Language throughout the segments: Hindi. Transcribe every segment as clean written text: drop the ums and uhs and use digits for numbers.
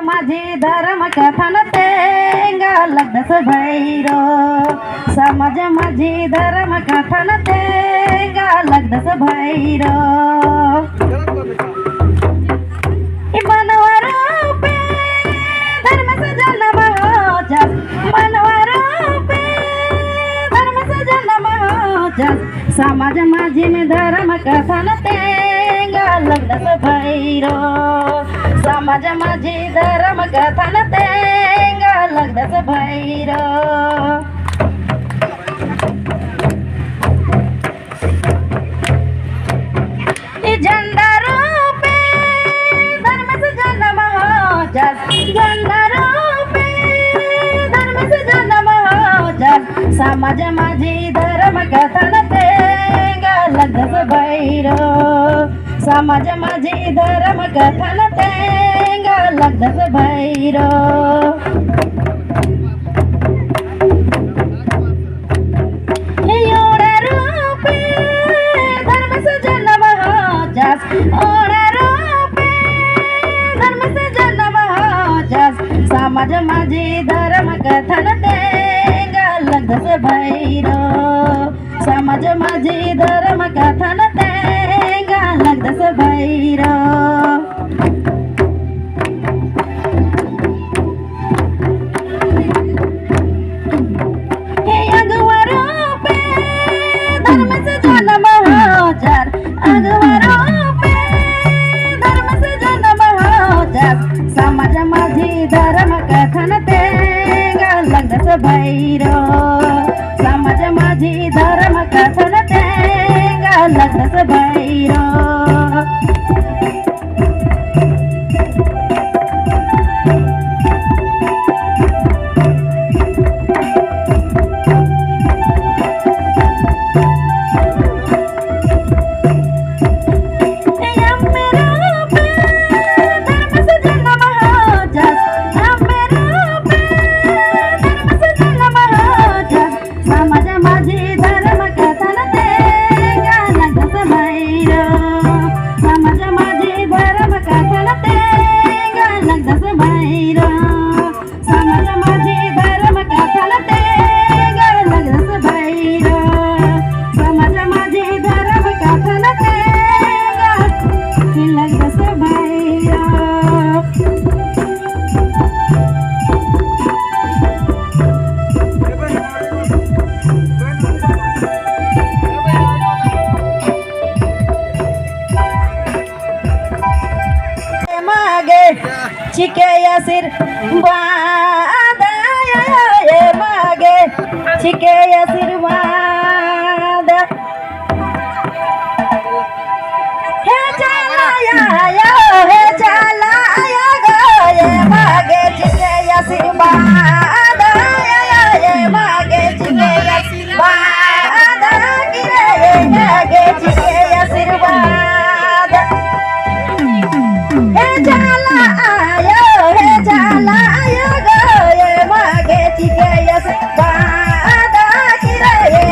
माझी धर्म कथन तेंगा लगदस भैरो समाज माझी धर्म कथन तेंगा लगदस भैरो मनवरूपे धर्म से जन्म हो जस मनवरूपे धर्म से जन्म हो जस समाज माझी में धर्म कथन तेंगा लगदस भैरो समाज माझी धर्म कथन तेंगा लगदस भैरो झंडा रूपे धर्म से जन्म हो जस झंडा रूपे धर्म से जन्म हो जस समाज माझी धर्म कथन तेंगा लगदस भैरो समाज माझी धर्म कथन तेंगा लगदस भैरो ओड़ा रूपे धर्म से जन्म हो जस ओड़ा रूपे धर्म से जन्म हो जस समाज माझी धर्म कथन तेंगा लगदस भैरो समाज माझी धर्म कथन तेंगा लगदस भैरो धर्म से जन्म हो जस अगवरूपे धर्म से जन्म हो जस समाज माझी धर्म कथन तेंगा लगदस भैरो समाज माझी धर्म कथन तेंगा लगदस भैरो चिके या सिर बादाया ये मागे चिके या सिर बादा हे चला या गा ये मागे चिके या सिर बादाया ये मागे चिके या सिर बादा गिरे ये मागे चिके या सिर बादा हे चला चला गा ये मागे चिके या सिर बादा गिरे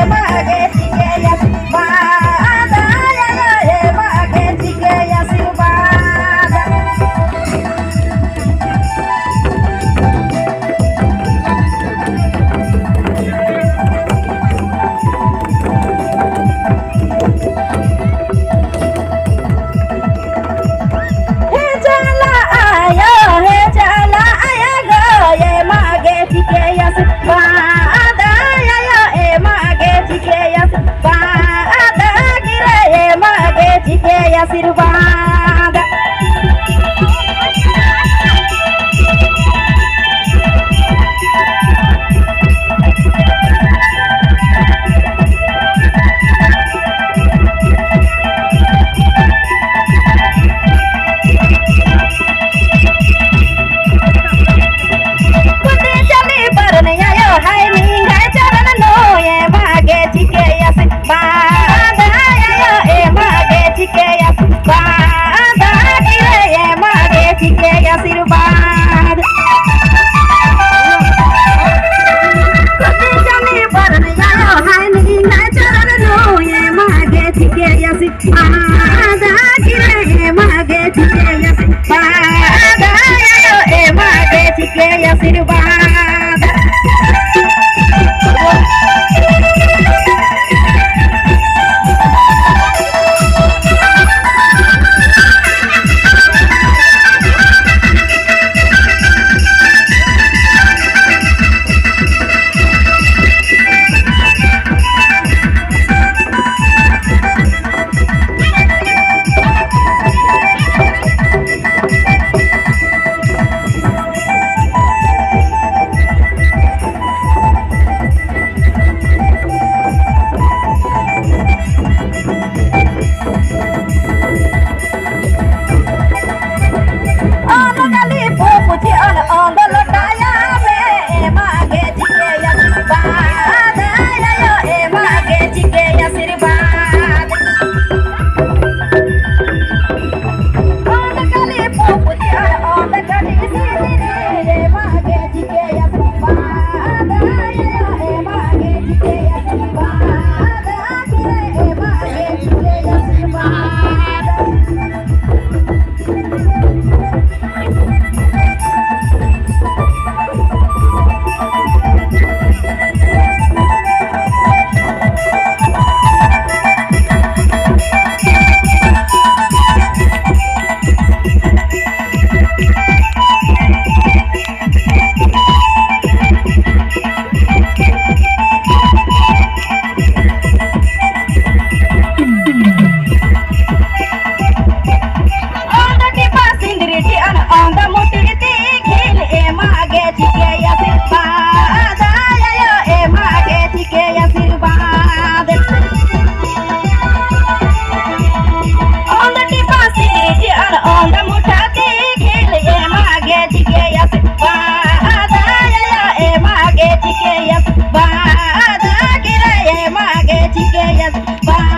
बा